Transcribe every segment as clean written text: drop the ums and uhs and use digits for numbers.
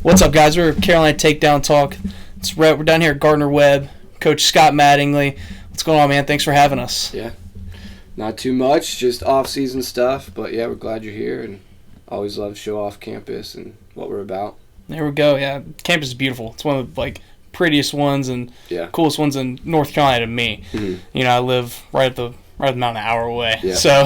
What's up, guys? We're Carolina Takedown Talk. We're down here at Gardner Webb. Coach Scott Mattingly. What's going on, man? Thanks for having us. Yeah, not too much, just off-season stuff. But yeah, we're glad you're here, and always love to show off campus and what we're about. There we go. Yeah, campus is beautiful. It's one of the prettiest ones and coolest ones in North Carolina to me. Mm-hmm. I live right about an hour away. Yeah. So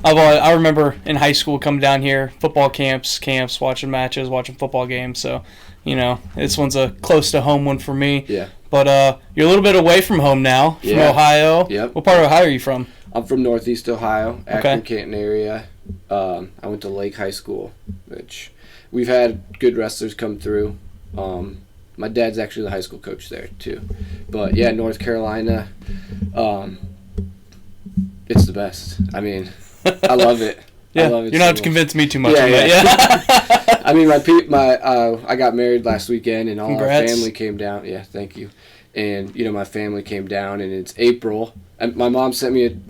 I remember in high school coming down here, football camps, watching matches, watching football games. So, this one's a close to home one for me. Yeah. But you're a little bit away from home now, from Ohio. Yep. What part of Ohio are you from? I'm from Northeast Ohio, Akron-Canton area. I went to Lake High School, which we've had good wrestlers come through. My dad's actually the high school coach there too. But yeah, North Carolina, it's the best. I mean, I love it. Yeah, I love it. You're not have to convince me too much. Yeah. I mean, I got married last weekend, and all Congrats. our family came down. Yeah, thank you. And my family came down, and it's April. And my mom sent me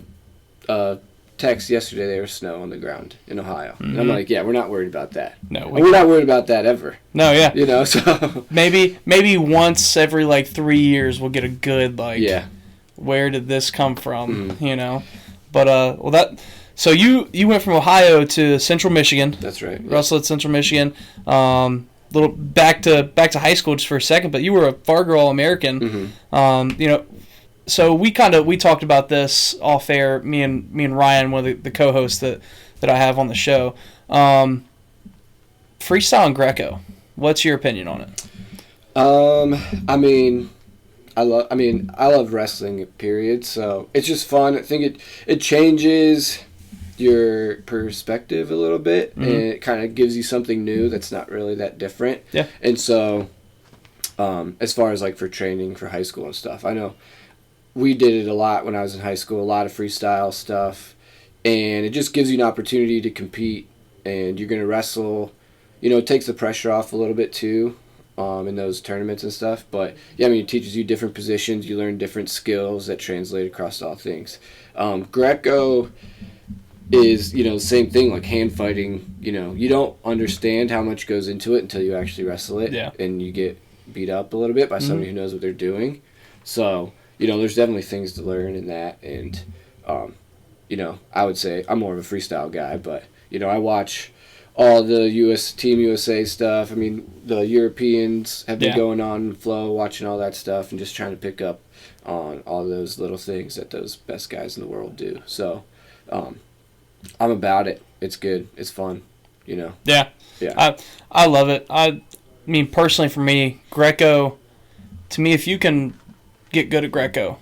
a text yesterday. There was snow on the ground in Ohio, and I'm like, yeah, we're not worried about that. No, we're not worried about that ever. No, yeah. So maybe once every 3 years we'll get a good where did this come from? Mm-hmm. But so you went from Ohio to Central Michigan. That's right. Yeah. Wrestled at Central Michigan. Little back to high school just for a second, but you were a Fargo All-American. Mm-hmm. So we talked about this off air. Me and Ryan, one of the co-hosts that I have on the show. Freestyle and Greco. What's your opinion on it? I love wrestling, period. So it's just fun. I think it changes your perspective a little bit, and it kind of gives you something new that's not really that different. Yeah. And so, as far as for training for high school and stuff, I know we did it a lot when I was in high school. A lot of freestyle stuff, and it just gives you an opportunity to compete. And you're gonna wrestle. It takes the pressure off a little bit too. In those tournaments and stuff, but yeah, it teaches you different positions. You learn different skills that translate across all things. Greco is the same thing, like hand fighting. You don't understand how much goes into it until you actually wrestle it, and you get beat up a little bit by somebody who knows what they're doing. So there's definitely things to learn in that, and I would say I'm more of a freestyle guy, but I watch all the Team USA stuff. The Europeans have been going on Flow, watching all that stuff, and just trying to pick up on all those little things that those best guys in the world do. So, I'm about it. It's good. It's fun. Yeah. Yeah. I love it. Personally, for me, Greco. To me, if you can get good at Greco,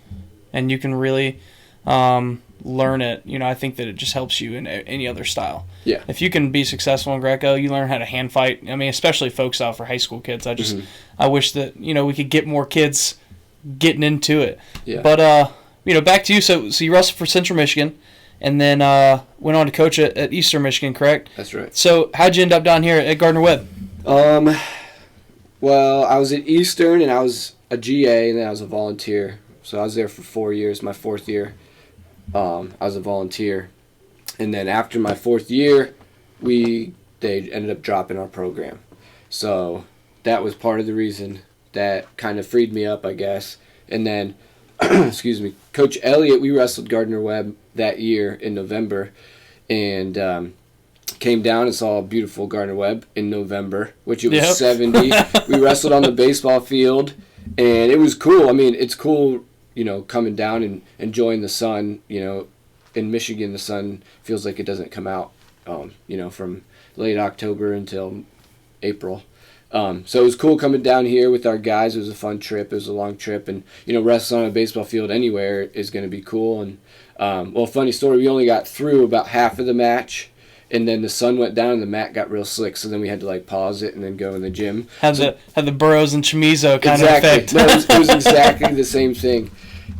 and you can really learn it, I think that it just helps you in any other style. Yeah. If you can be successful in Greco, you learn how to hand fight. Especially folk style for high school kids. I wish that we could get more kids getting into it. Yeah. But back to you. So you wrestled for Central Michigan, and then went on to coach at Eastern Michigan, correct? That's right. So how'd you end up down here at Gardner Webb? Well, I was at Eastern, and I was a GA, and then I was a volunteer. So I was there for 4 years. My fourth year, I was a volunteer. And then after my fourth year, they ended up dropping our program. So that was part of the reason that kind of freed me up, I guess. And then, excuse me, Coach Elliott, we wrestled Gardner Webb that year in November, and came down and saw a beautiful Gardner Webb in November, which it was 70. We wrestled on the baseball field, and it was cool. It's cool, coming down and enjoying the sun. In Michigan, the sun feels like it doesn't come out, from late October until April. So it was cool coming down here with our guys. It was a fun trip. It was a long trip. And, wrestling on a baseball field anywhere is going to be cool. And, funny story, we only got through about half of the match. And then the sun went down and the mat got real slick. So then we had to, pause it and then go in the gym. Had the Burroughs and Chamizo kind of effect. No, it was exactly the same thing.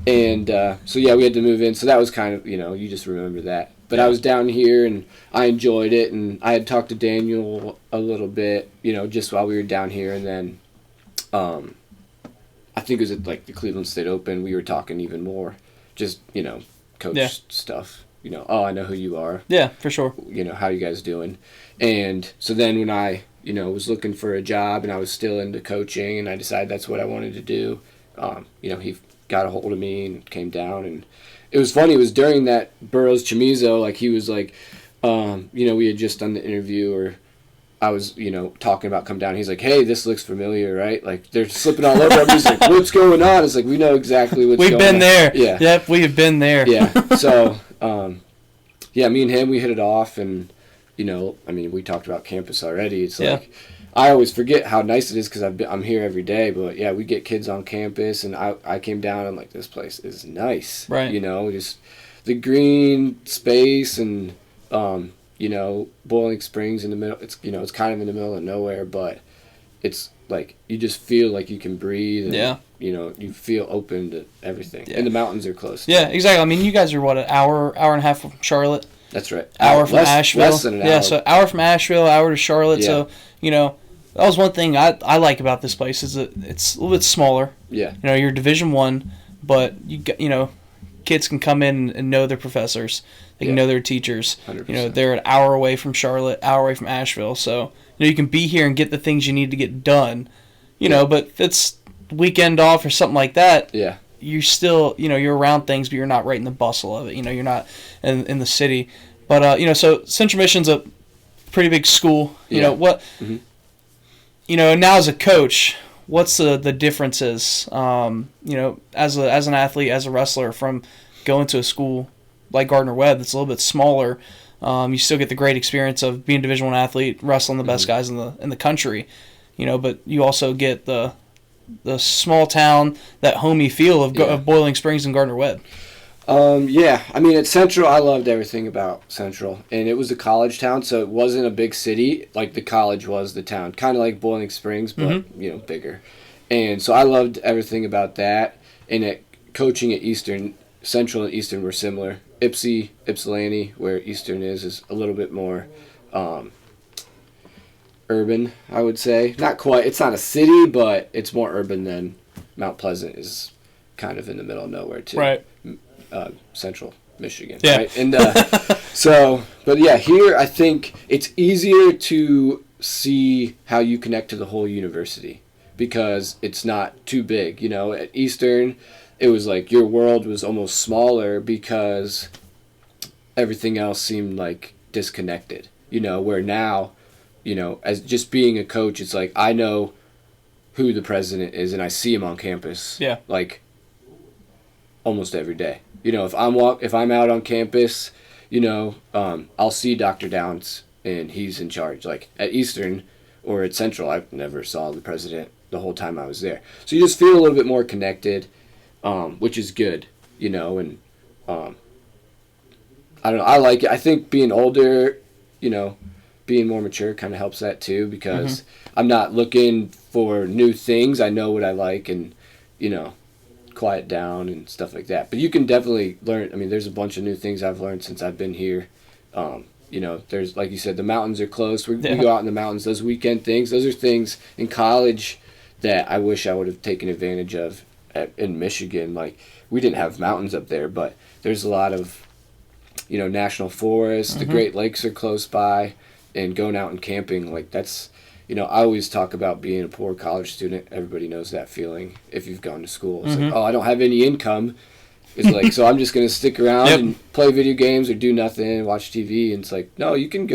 And we had to move in. So that was kind of, you just remember that. But I was down here, and I enjoyed it. And I had talked to Daniel a little bit, just while we were down here. And then I think it was at, the Cleveland State Open. We were talking even more, just, coach stuff. I know who you are. Yeah, for sure. How you guys doing? And so then when I was looking for a job, and I was still into coaching, and I decided that's what I wanted to do. He got a hold of me and came down, and it was funny. It was during that Burroughs Chamizo, like he was like, we had just done the interview, or I was, talking about come down. He's like, hey, this looks familiar, right? Like they're slipping all over. He's like, what's going on? It's like, we know exactly what's going on. We've been there. Yeah. Yep, we have been there. Yeah. So, me and him, we hit it off, and, we talked about campus already. It's like, I always forget how nice it is because I'm here every day. But, yeah, we get kids on campus, and I came down, and I'm like, this place is nice. Right. Just the green space and, Boiling Springs in the middle. It's, it's kind of in the middle of nowhere, but it's like you just feel like you can breathe. And, you feel open to everything. Yeah. And the mountains are close. Yeah, exactly. I mean, you guys are, what, an hour and a half from Charlotte? That's right. Hour from Asheville. Less than an hour. Yeah, so hour from Asheville, hour to Charlotte. Yeah. So, that was one thing I like about this place is that it's a little bit smaller. Yeah. You're Division I, but kids can come in and know their professors. They can know their teachers. 100%. They're an hour away from Charlotte, hour away from Asheville. So, you can be here and get the things you need to get done. But if it's weekend off or something like that, you're still, you're around things, but you're not right in the bustle of it. You're not in the city. But, so Central Mission's a pretty big school. What, now as a coach, what's the differences, as an athlete, as a wrestler, from going to a school like Gardner Webb that's a little bit smaller? You still get the great experience of being a Division I athlete, wrestling the best guys in the country, but you also get the small town, that homey feel of Boiling Springs and Gardner Webb. At Central, I loved everything about Central, and it was a college town, so it wasn't a big city like the college was the town, kind of like Boiling Springs, but bigger. And so I loved everything about that. And coaching at Eastern, Central and Eastern were similar. Ypsilanti, where Eastern is a little bit more urban, I would say. Not quite. It's not a city, but it's more urban than Mount Pleasant is kind of in the middle of nowhere, too. Right. Central Michigan. Yeah. Right? And here I think it's easier to see how you connect to the whole university because it's not too big. At Eastern, it was like your world was almost smaller because everything else seemed like disconnected. Where now, as just being a coach, it's like I know who the president is and I see him on campus. Yeah. Like almost every day. If I'm out on campus, I'll see Dr. Downs and he's in charge. Like at Eastern or at Central, I never saw the president the whole time I was there. So you just feel a little bit more connected, which is good, and I don't know. I like it. I think being older, being more mature kind of helps that too because I'm not looking for new things. I know what I like and, quiet down and stuff like that. But you can definitely learn. I mean, there's a bunch of new things I've learned since I've been here. There's, like you said, the mountains are close. We go out in the mountains. Those weekend things, those are things in college that I wish I would have taken advantage of in Michigan. Like, we didn't have mountains up there, but there's a lot of, national forests. The Great Lakes are close by, and going out and camping, like, that's, I always talk about being a poor college student. Everybody knows that feeling if you've gone to school. It's like, oh, I don't have any income. It's like, so I'm just going to stick around and play video games or do nothing, watch TV. And it's like, no, you can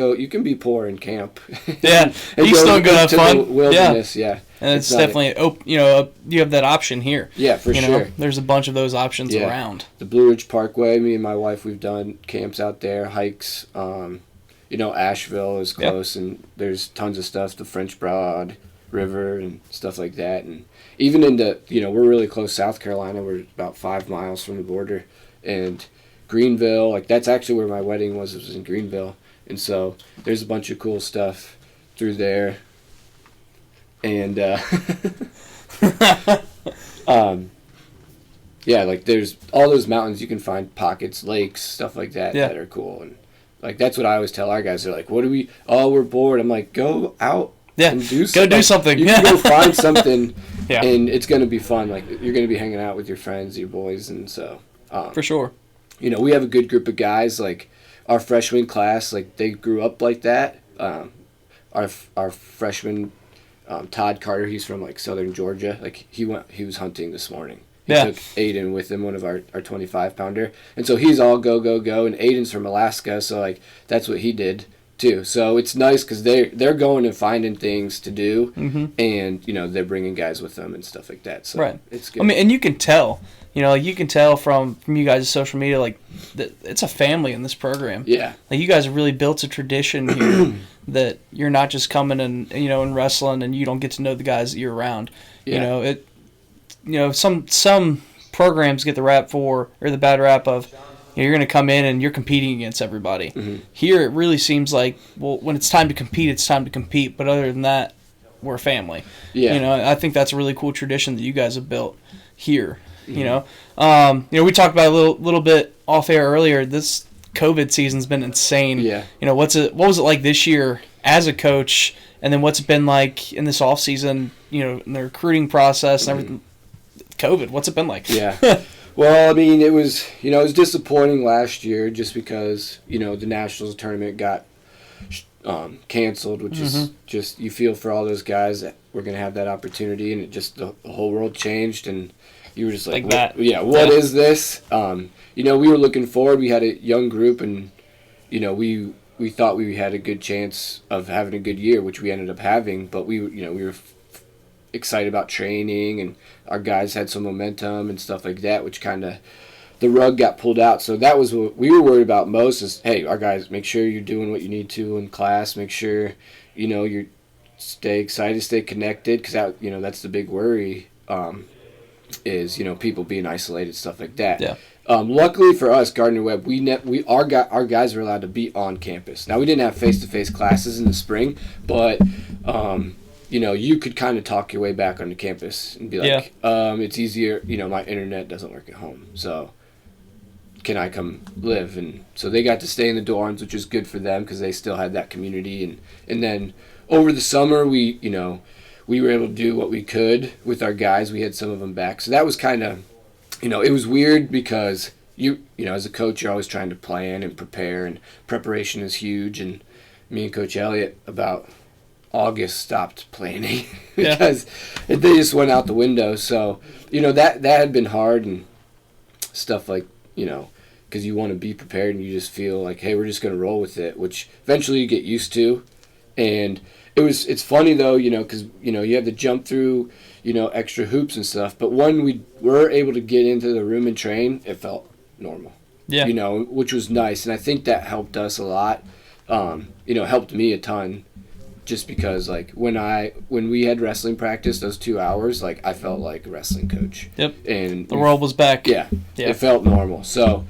be poor and camp. Yeah, you still go have fun. The wilderness, yeah. And it's definitely, you have that option here. Yeah, for sure. There's a bunch of those options around. The Blue Ridge Parkway, me and my wife, we've done camps out there, hikes. Asheville is close, and there's tons of stuff, the French Broad River and stuff like that. And even into, we're really close, South Carolina. We're about 5 miles from the border. And Greenville, like, that's actually where my wedding was in Greenville. And so there's a bunch of cool stuff through there. And, like, there's all those mountains. You can find pockets, lakes, stuff like that that are cool. And, like, that's what I always tell our guys. They're like, we're bored. I'm like, go out and do something. Go do something. You can go find something, and it's going to be fun. Like, you're going to be hanging out with your friends, your boys, and so. For sure. We have a good group of guys. Like, our freshman class, like, they grew up like that. Our our freshman, Todd Carter, he's from like southern Georgia. Like he was hunting this morning. He took Aiden with him, one of our 25-pounder. And so he's all go, go, go. And Aiden's from Alaska, so like that's what he did too. So it's nice because they're going and finding things to do, and they're bringing guys with them and stuff like that. So it's good. I mean, and you can tell, you can tell from you guys' social media, like that it's a family in this program. Yeah, like you guys have really built a tradition here that you're not just coming and wrestling and you don't get to know the guys that you're around. Yeah. Some programs get the bad rap of you're going to come in and you're competing against everybody. Here it really seems like, well, when it's time to compete, it's time to compete. But other than that, we're a family. Yeah. I think that's a really cool tradition that you guys have built here. We talked about a little bit off air earlier. This COVID season's been insane. Yeah. What was it like this year as a coach, and then what's it been like in this off season? In the recruiting process and everything. COVID, what's it been like? Yeah. Well, I mean, it was disappointing last year just because, the Nationals tournament got canceled, which is just, you feel for all those guys that were going to have that opportunity, and it just, the whole world changed, and you were just like what is this? We were looking forward. We had a young group, and, we thought we had a good chance of having a good year, which we ended up having, but we were excited about training, and our guys had some momentum and stuff like that, which kind of the rug got pulled out. So that was what we were worried about most is, hey, our guys, make sure you're doing what you need to in class, make sure you stay excited, stay connected, because that's the big worry, is people being isolated, stuff like that. Yeah. Luckily for us, Gardner Webb, our guys were allowed to be on campus. Now we didn't have face-to-face classes in the spring, but you could kind of talk your way back onto campus and be like, it's easier, my internet doesn't work at home, so can I come live? And so they got to stay in the dorms, which was good for them because they still had that community. And then over the summer, we were able to do what we could with our guys. We had some of them back. So that was kind of, it was weird because as a coach, you're always trying to plan and prepare, and preparation is huge. And me and Coach Elliott about August stopped planning because they just went out the window. So, that had been hard and stuff like, because you want to be prepared and you just feel like, hey, we're just going to roll with it, which eventually you get used to. And it's funny though, because, you have to jump through, extra hoops and stuff. But when we were able to get into the room and train, it felt normal, which was nice. And I think that helped us a lot, helped me a ton. Just because, like, when we had wrestling practice, those 2 hours, like, I felt like a wrestling coach. Yep. And the world was back. Yeah. It felt normal. So,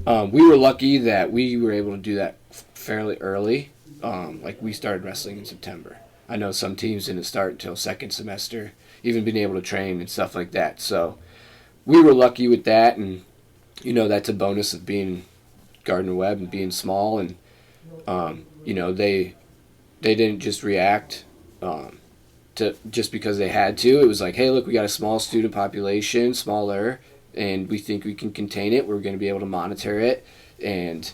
we were lucky that we were able to do that fairly early. Like, we started wrestling in September. I know some teams didn't start until second semester, even being able to train and stuff like that. So, we were lucky with that, and, that's a bonus of being Gardner Webb and being small, and, they didn't just react to just because they had to. It was like, hey, look, we got a small student population, smaller, and we think we can contain it. We're going to be able to monitor it. And,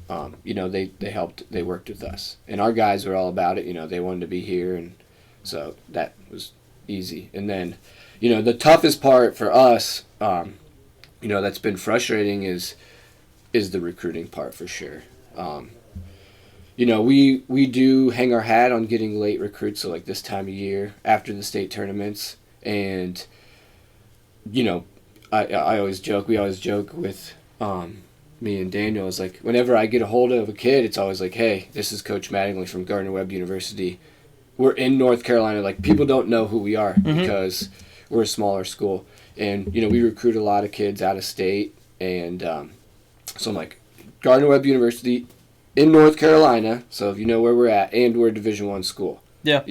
they helped. They worked with us. And our guys were all about it. They wanted to be here. And so that was easy. And then, the toughest part for us, that's been frustrating is the recruiting part for sure. We do hang our hat on getting late recruits, so like this time of year after the state tournaments, and I always joke. We always joke with me and Daniel. Is like whenever I get a hold of a kid, it's always like, hey, this is Coach Mattingly from Gardner Webb University. We're in North Carolina. Like people don't know who we are because we're a smaller school, and we recruit a lot of kids out of state, and so I'm like, Gardner Webb University in North Carolina, so if you know where we're at, and we're a Division I school. Yeah.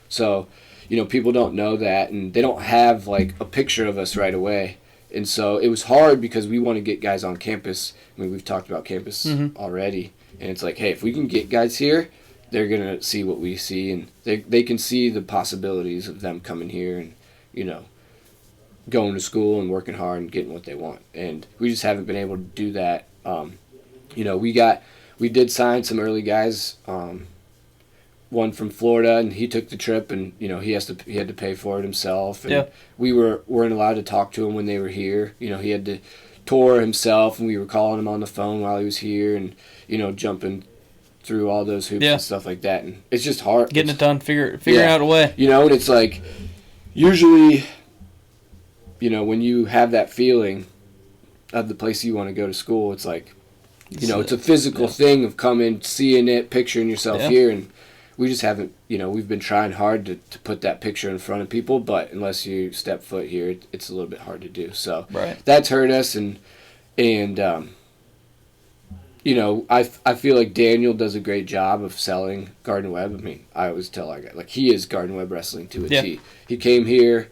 So, people don't know that, and they don't have, like, a picture of us right away. And so it was hard because we want to get guys on campus. I mean, we've talked about campus already. And it's like, hey, if we can get guys here, they're going to see what we see, and they can see the possibilities of them coming here and, going to school and working hard and getting what they want. And we just haven't been able to do that. We did sign some early guys one from Florida, and he took the trip, and he had to pay for it himself. And we weren't allowed to talk to him when they were here. He had to tour himself, and we were calling him on the phone while he was here, and jumping through all those hoops and stuff like that. And it's just hard getting it done, figuring out a way. And it's like usually, when you have that feeling of the place you want to go to school, it's like, it's a physical thing of coming, seeing it, picturing yourself here, and we just haven't, we've been trying hard to put that picture in front of people, but unless you step foot here, it's a little bit hard to do. So that's hurt us, and I feel like Daniel does a great job of selling Gardner Webb. I mean, I always tell our guy, like, he is Gardner Webb wrestling to a T. He came here,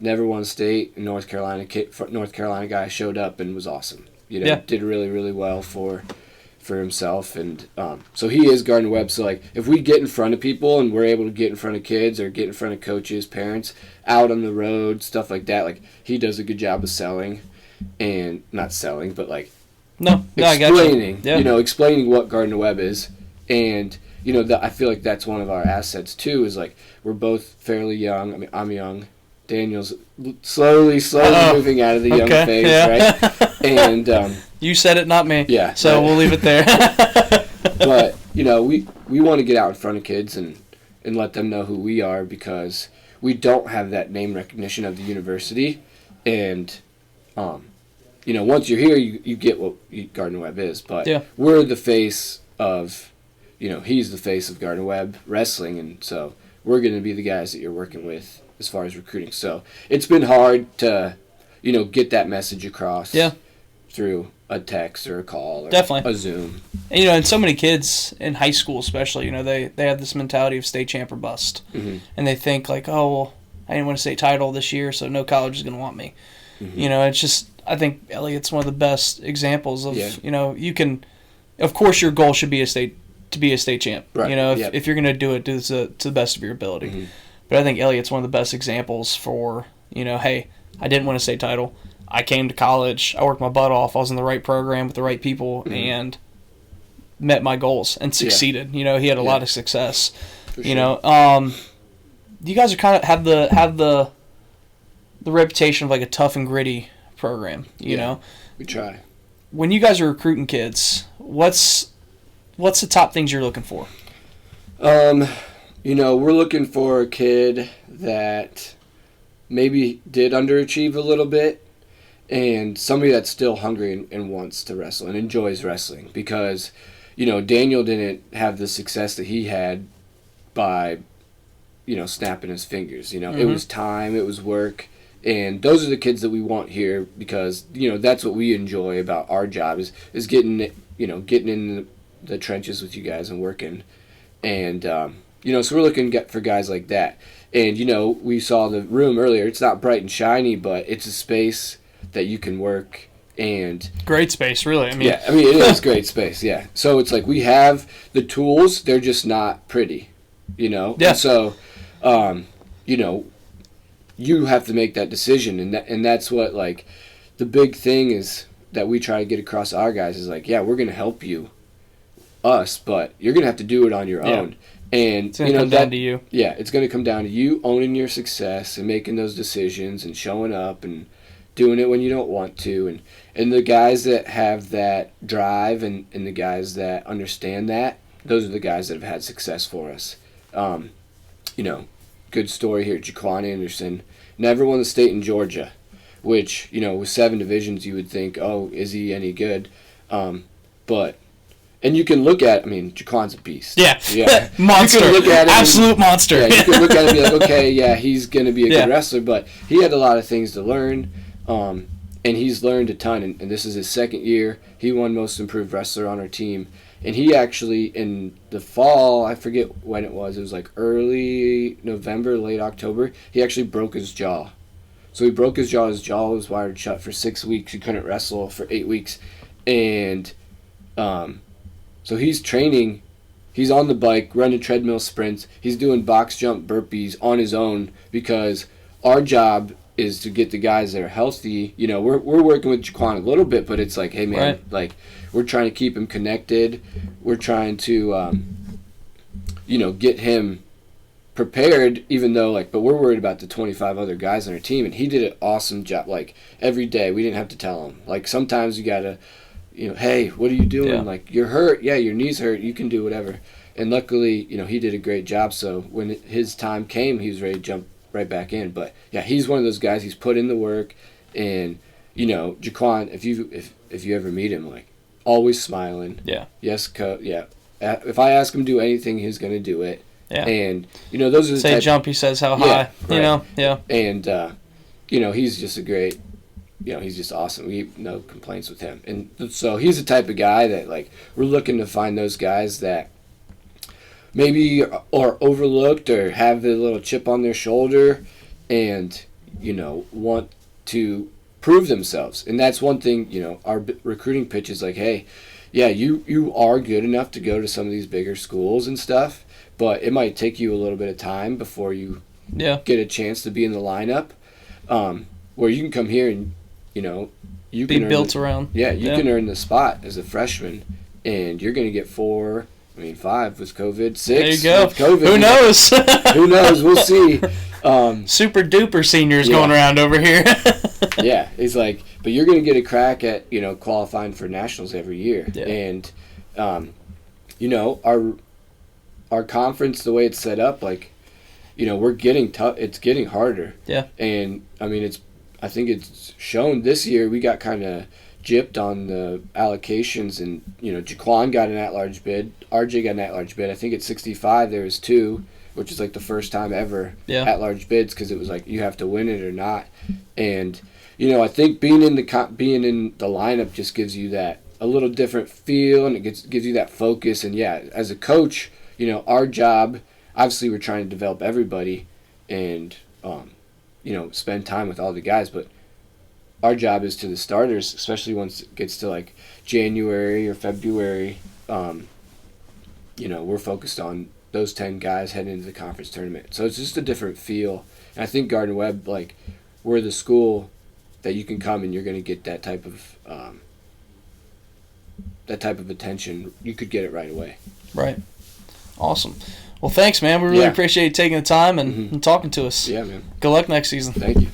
never won state in North Carolina. North Carolina guy showed up and was awesome. Did really, really well for himself, and so he is Gardner Webb. So like, if we get in front of people and we're able to get in front of kids or get in front of coaches, parents, out on the road, stuff like that, like, he does a good job of selling, and not selling, but like explaining, explaining what Gardner Webb is, and I feel like that's one of our assets too. Is like, we're both fairly young. I mean, I'm young. Daniel's slowly moving out of the young phase, right? And you said it, not me. Yeah. So we'll leave it there. But we want to get out in front of kids and let them know who we are, because we don't have that name recognition of the university, and once you're here, you get what Gardner Webb is. But we're the face of, he's the face of Gardner Webb wrestling, and so we're going to be the guys that you're working with as far as recruiting. So it's been hard to, get that message across through a text or a call or a Zoom. And, and so many kids in high school especially, they have this mentality of state champ or bust. Mm-hmm. And they think like, oh, well, I didn't win a state title this year, so no college is going to want me. Mm-hmm. It's just, I think Elliot's one of the best examples of, you can, of course your goal should be to be a state champ. Right. If you're going to do it, do it to the best of your ability. Mm-hmm. But I think Elliot's one of the best examples for, hey, I didn't win a state title. I came to college. I worked my butt off. I was in the right program with the right people, and met my goals and succeeded. He had a lot of success. For sure. You guys are kind of have the reputation of like a tough and gritty program. You know, we try. When you guys are recruiting kids, what's the top things you're looking for? We're looking for a kid that maybe did underachieve a little bit, and somebody that's still hungry and wants to wrestle and enjoys wrestling, because, Daniel didn't have the success that he had by, snapping his fingers. It was time, it was work, and those are the kids that we want here, because, that's what we enjoy about our job is getting in the trenches with you guys and working, and, so we're looking for guys like that. And, we saw the room earlier. It's not bright and shiny, but it's a space that you can work. And great space, really. It is great space, yeah. So it's like we have the tools. They're just not pretty, Yeah. And so, you have to make that decision. And that's what, like, the big thing is that we try to get across to our guys is like, we're going to help us, but you're going to have to do it on your own. And it's going to come down to you. Yeah, it's going to come down to you owning your success and making those decisions and showing up and doing it when you don't want to. And the guys that have that drive and the guys that understand that, those are the guys that have had success for us. Good story here. Jaquan Anderson never won the state in Georgia, which, with 7 divisions you would think, oh, is he any good? But... And you can look at, Jaquan's a beast. Yeah. Monster. You can look at him absolute monster. Yeah, you can look at him and be like, okay, he's going to be a good wrestler, but he had a lot of things to learn, and he's learned a ton, and this is his second year. He won Most Improved Wrestler on our team, and he actually, in the fall, I forget when it was like early November, late October, he actually broke his jaw. So he broke his jaw was wired shut for 6 weeks. He couldn't wrestle for 8 weeks, and... So he's training, he's on the bike, running treadmill sprints, he's doing box jump burpees on his own, because our job is to get the guys that are healthy. We're working with Jaquan a little bit, but it's like, hey man, like, we're trying to keep him connected. We're trying to, get him prepared, even though, like, but we're worried about the 25 other guys on our team, and he did an awesome job. Like, every day, we didn't have to tell him. Like, sometimes you gotta, hey, what are you doing? Yeah. Like, you're hurt. Yeah, your knee's hurt. You can do whatever. And luckily, he did a great job. So when his time came, he was ready to jump right back in. But yeah, he's one of those guys. He's put in the work, and Jaquan, if you ever meet him, like, always smiling. Yeah. Yes, yeah. If I ask him to do anything, he's gonna do it. Yeah. And those are the say jump, he says how high. Right. Yeah. And he's just a great. He's just awesome. We have no complaints with him. And so he's the type of guy that, like, we're looking to find those guys that maybe are overlooked or have a little chip on their shoulder and, want to prove themselves. And that's one thing, our recruiting pitch is like, hey, yeah, you are good enough to go to some of these bigger schools and stuff, but it might take you a little bit of time before you get a chance to be in the lineup, where you can come here and, you be can built around. Yeah, you can earn the spot as a freshman, and you're going to get 5 with COVID, 6 there you go. with COVID. Who knows? Who knows? We'll see. Super duper seniors going around over here. Yeah, it's like, but you're going to get a crack at qualifying for nationals every year, and our conference, the way it's set up, like, we're getting tough. It's getting harder. Yeah, and I mean, I think it's shown this year. We got kind of gypped on the allocations, and Jaquan got an at-large bid. RJ got an at-large bid. I think at 65 there was 2, which is like the first time ever at-large bids, because it was like you have to win it or not. And I think being in the lineup just gives you that a little different feel, and it gives you that focus. And yeah, as a coach, our job, obviously we're trying to develop everybody and spend time with all the guys, but our job is to the starters, especially once it gets to like January or February. We're focused on those 10 guys heading into the conference tournament. So it's just a different feel. And I think Gardner Webb, like, we're the school that you can come and you're going to get that type of attention. You could get it right away. Right. Awesome. Well, thanks, man. We really appreciate you taking the time and talking to us. Yeah, man. Good luck next season. Thank you.